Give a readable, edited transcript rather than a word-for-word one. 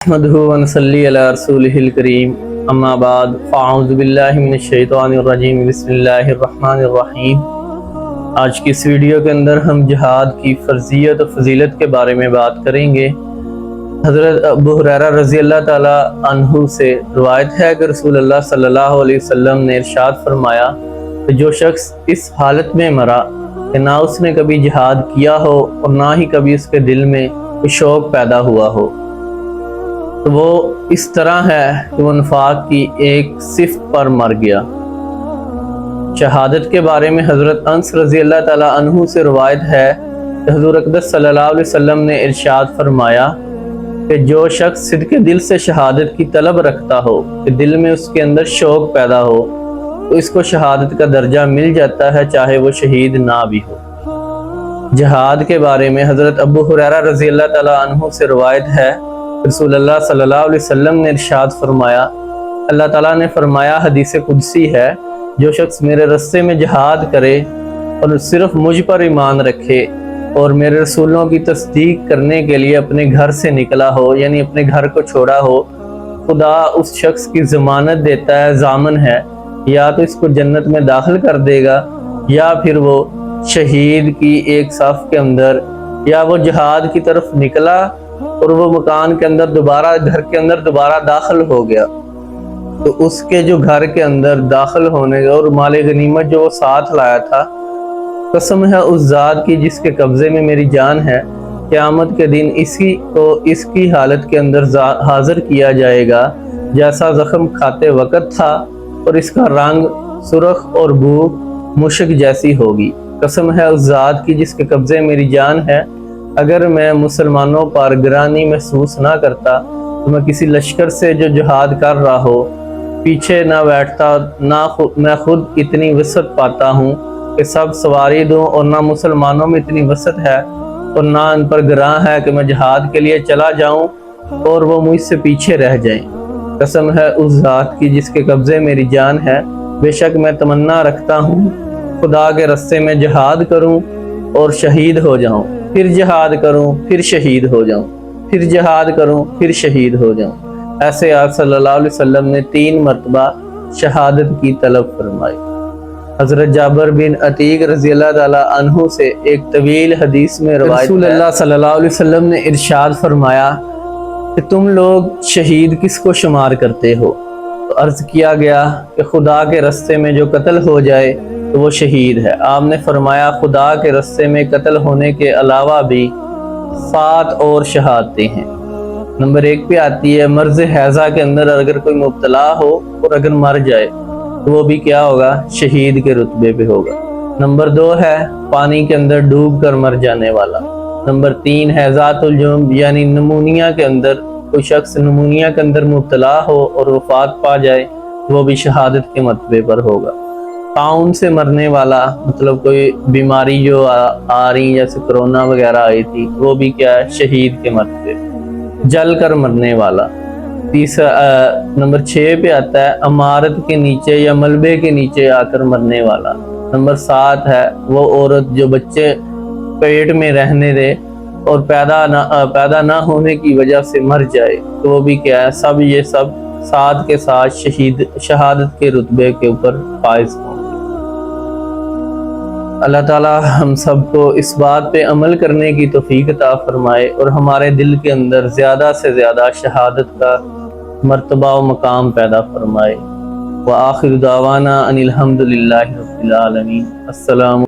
نحمده ونصلي على رسوله الكريم اما بعد فاعوذ باللہ من الشیطان الرجیم بسم اللہ الرحمن الرحیم۔ آج کی اس ویڈیو کے اندر ہم جہاد کی فرضیت و فضیلت کے بارے میں بات کریں گے۔ حضرت ابو ہریرہ رضی اللہ تعالی عنہ سے روایت ہے کہ رسول اللہ صلی اللہ علیہ وسلم نے ارشاد فرمایا کہ جو شخص اس حالت میں مرا کہ نہ اس نے کبھی جہاد کیا ہو اور نہ ہی کبھی اس کے دل میں کوئی شوق پیدا ہوا ہو تو وہ اس طرح ہے کہ وہ نفاق کی ایک صفت پر مر گیا۔ شہادت کے بارے میں حضرت انس رضی اللہ تعالی عنہ سے روایت ہے کہ حضور اقدس صلی اللہ علیہ وسلم نے ارشاد فرمایا کہ جو شخص صدق دل سے شہادت کی طلب رکھتا ہو کہ دل میں اس کے اندر شوق پیدا ہو تو اس کو شہادت کا درجہ مل جاتا ہے چاہے وہ شہید نہ بھی ہو۔ جہاد کے بارے میں حضرت ابو ہریرہ رضی اللہ تعالی عنہ سے روایت ہے رسول اللہ صلی اللہ علیہ وسلم نے ارشاد فرمایا، اللہ تعالیٰ نے فرمایا، حدیث قدسی ہے، جو شخص میرے رستے میں جہاد کرے اور صرف مجھ پر ایمان رکھے اور میرے رسولوں کی تصدیق کرنے کے لیے اپنے گھر سے نکلا ہو، یعنی اپنے گھر کو چھوڑا ہو، خدا اس شخص کی ضمانت دیتا ہے، ضامن ہے، یا تو اس کو جنت میں داخل کر دے گا یا پھر وہ شہید کی ایک صف کے اندر، یا وہ جہاد کی طرف نکلا اور وہ مکان کے اندر دوبارہ گھر کے اندر دوبارہ داخل ہو گیا تو اس کے جو گھر کے اندر داخل ہونے اور مال غنیمت جو وہ ساتھ لایا تھا، قسم ہے اس ذات کی جس کے قبضے میں میری جان ہے، قیامت کے دن اسی کو اس کی حالت کے اندر حاضر کیا جائے گا جیسا زخم کھاتے وقت تھا، اور اس کا رنگ سرخ اور بو مشک جیسی ہوگی۔ قسم ہے اس ذات کی جس کے قبضے میری جان ہے، اگر میں مسلمانوں پر گرانی محسوس نہ کرتا تو میں کسی لشکر سے جو جہاد کر رہا ہو پیچھے نہ بیٹھتا، نہ میں خود اتنی وسعت پاتا ہوں کہ سب سواری دوں، اور نہ مسلمانوں میں اتنی وسعت ہے اور نہ ان پر گراں ہے کہ میں جہاد کے لیے چلا جاؤں اور وہ مجھ سے پیچھے رہ جائیں۔ قسم ہے اس ذات کی جس کے قبضے میری جان ہے، بے شک میں تمنا رکھتا ہوں خدا کے راستے میں جہاد کروں اور شہید ہو جاؤں، پھر جہاد کروں پھر شہید ہو جاؤں، پھر جہاد کروں پھر شہید ہو جاؤں۔ ایسے آپ صلی اللہ علیہ وسلم نے 3 مرتبہ شہادت کی طلب فرمائی۔ حضرت جابر بن عتیق رضی اللہ تعالی عنہ سے ایک طویل حدیث میں روایت رسول اللہ صلی اللہ علیہ وسلم نے ارشاد فرمایا کہ تم لوگ شہید کس کو شمار کرتے ہو؟ تو عرض کیا گیا کہ خدا کے راستے میں جو قتل ہو جائے تو وہ شہید ہے۔ آپ نے فرمایا خدا کے راستے میں قتل ہونے کے علاوہ بھی 7 اور شہادتیں ہیں۔ نمبر 1 پہ آتی ہے مرض حیضہ کے اندر اگر کوئی مبتلا ہو اور اگر مر جائے تو وہ بھی کیا ہوگا؟ شہید کے رتبے پہ ہوگا۔ نمبر 2 ہے پانی کے اندر ڈوب کر مر جانے والا۔ نمبر 3 ہے ذات الجنب، یعنی نمونیا کے اندر کوئی شخص نمونیا کے اندر مبتلا ہو اور وفات پا جائے وہ بھی شہادت کے مرتبے پر ہوگا۔ طاعون سے مرنے والا، مطلب کوئی بیماری جو آ رہی جیسے کرونا وغیرہ آئی تھی، وہ بھی کیا ہے؟ شہید کے مرتبے۔ جل کر مرنے والا۔ نمبر 6 پہ آتا ہے عمارت کے نیچے یا ملبے کے نیچے آ کر مرنے والا۔ نمبر 7 ہے وہ عورت جو بچے پیٹ میں رہنے دے اور پیدا نہ ہونے کی وجہ سے مر جائے تو وہ بھی کیا ہے؟ سب یہ سب 7 کے ساتھ شہادت کے رتبے کے اوپر فائز ہوں۔ اللہ تعالیٰ ہم سب کو اس بات پہ عمل کرنے کی توفیق عطا فرمائے اور ہمارے دل کے اندر زیادہ سے زیادہ شہادت کا مرتبہ و مقام پیدا فرمائے۔ وآخر دعوانا ان الحمد للہ رب العالمین۔ السلام